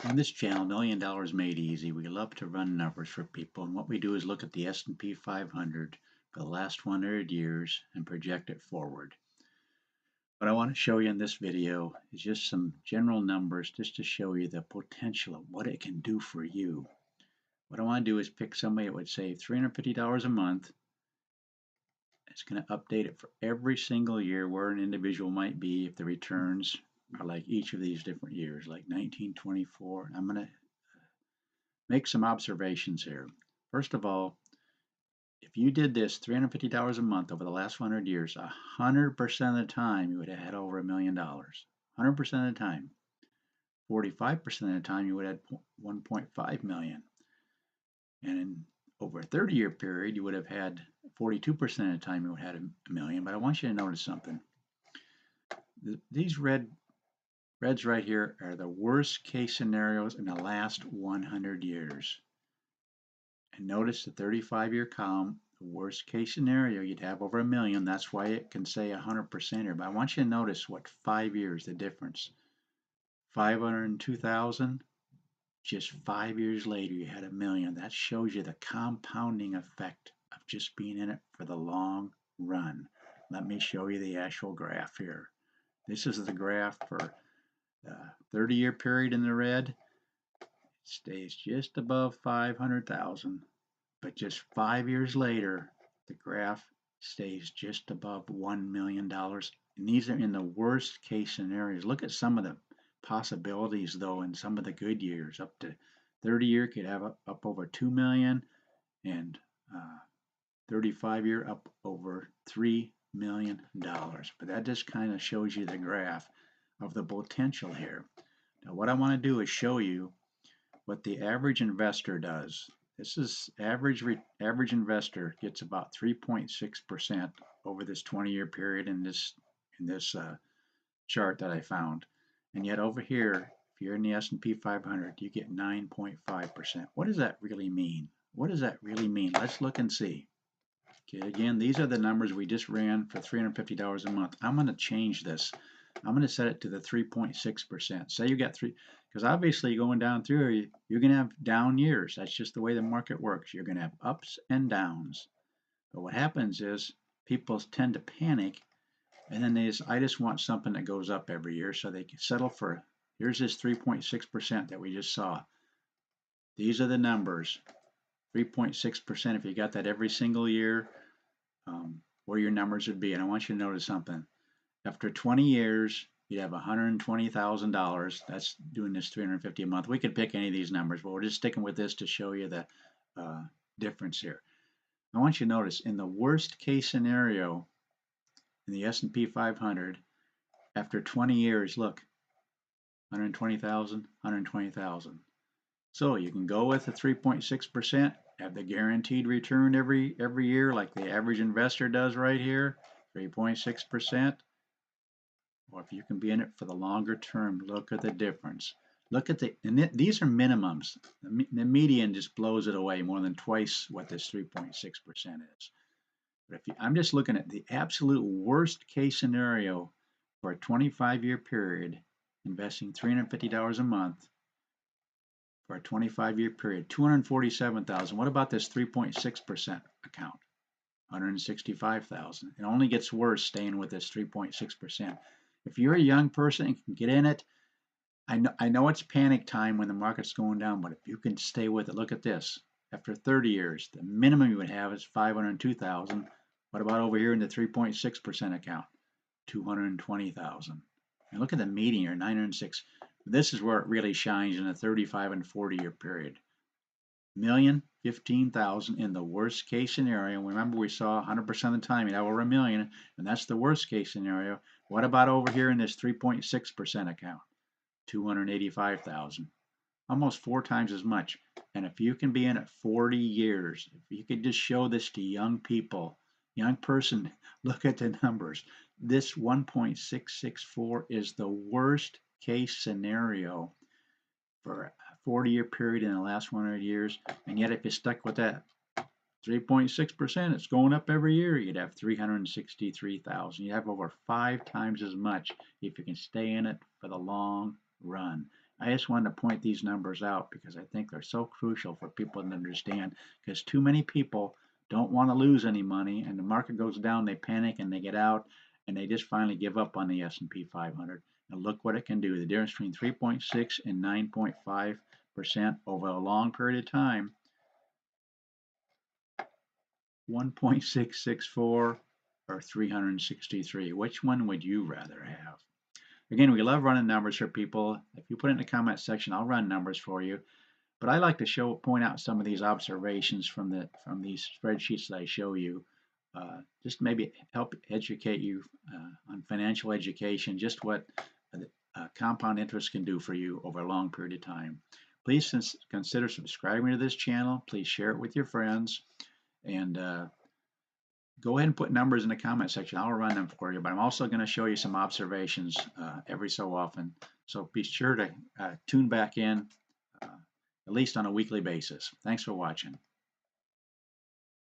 On this channel, $1 Million Made Easy, we love to run numbers for people, and what we do is look at the S&P 500 for the last 100 years and project it forward. What I want to show you in this video is just some general numbers just to show you the potential of what it can do for you. What I want to do is pick somebody that would save $350 a month. It's going to update it for every single year where an individual might be if the returns are like each of these different years, like 1924. I'm going to make some observations here. First of all, if you did this $350 a month over the last 100 years, 100% of the time you would have had over $1 million. 100% of the time. 45% of the time you would have had 1.5 million. And in over a 30-year period, you would have had 42% of the time you would have had a million. But I want you to notice something. These reds right here are the worst case scenarios in the last 100 years. And notice the 35-year column, the worst case scenario, you'd have over $1 million. That's why it can say 100% here. But I want you to notice what 5 years, the difference. 502,000, just 5 years later, you had $1 million. That shows you the compounding effect of just being in it for the long run. Let me show you the actual graph here. This is the graph for the 30-year period in the red. Stays just above 500,000, but just 5 years later, the graph stays just above $1 million. And these are in the worst case scenarios. Look at some of the possibilities, though, in some of the good years. Up to 30-year could have up over 2 million, and 35-year up over $3 million. But that just kind of shows you the graph of the potential here. Now, what I want to do is show you what the average investor does. This is average investor gets about 3.6% over this 20-year period in this chart that I found. And yet over here, if you're in the S&P 500, you get 9.5%. What does that really mean? What does that really mean? Let's look and see. Okay, again, these are the numbers we just ran for $350 a month. I'm going to change this. I'm going to set it to the 3.6%. Say you got because obviously going down through here, you're going to have down years. That's just the way the market works. You're going to have ups and downs. But what happens is people tend to panic, and then I just want something that goes up every year, so they can settle for, here's this 3.6% that we just saw. These are the numbers. 3.6%, if you got that every single year, where your numbers would be. And I want you to notice something. After 20 years, you'd have $120,000. That's doing this $350 a month. We could pick any of these numbers, but we're just sticking with this to show you the difference here. I want you to notice in the worst case scenario in the S&P 500, after 20 years, look, 120,000, 120,000. So you can go with the 3.6%, have the guaranteed return every year like the average investor does right here, 3.6%. Or if you can be in it for the longer term, look at the difference. Look at these are minimums. The median just blows it away more than twice what this 3.6% is. But I'm just looking at the absolute worst case scenario for a 25-year period, investing $350 a month for a 25-year period, $247,000. What about this 3.6% account? $165,000. It only gets worse staying with this 3.6%. If you're a young person and can get in it, I know it's panic time when the market's going down, but if you can stay with it, look at this. After 30 years, the minimum you would have is $502,000. What about over here in the 3.6% account? $220,000. And look at the median here, 906. This is where it really shines in a 35 and 40-year period. $1,015,000 in the worst case scenario. Remember, we saw 100% of the time you'd have over $1 million, and that's the worst case scenario. What about over here in this 3.6% account? $285,000. Almost 4 times as much. And if you can be in it 40 years, if you could just show this to young people, young person, look at the numbers. This 1.664 is the worst case scenario for a 40-year period in the last 100 years. And yet if you stuck with that 3.6%, it's going up every year, you'd have $363,000. You'd have over 5 times as much if you can stay in it for the long run. I just wanted to point these numbers out because I think they're so crucial for people to understand, because too many people don't want to lose any money, and the market goes down, they panic and they get out, and they just finally give up on the S&P 500. And look what it can do. The difference between 3.6 and 9.5% over a long period of time, 1.664 or 363. Which one would you rather have? Again, we love running numbers for people. If you put it in the comment section, I'll run numbers for you. But I like to point out some of these observations from these spreadsheets that I show you. Just maybe help educate you on financial education, just what compound interest can do for you over a long period of time. Please consider subscribing to this channel. Please share it with your friends. And go ahead and put numbers in the comment section. I'll run them for you, but I'm also going to show you some observations every so often. So be sure to tune back in at least on a weekly basis. Thanks for watching.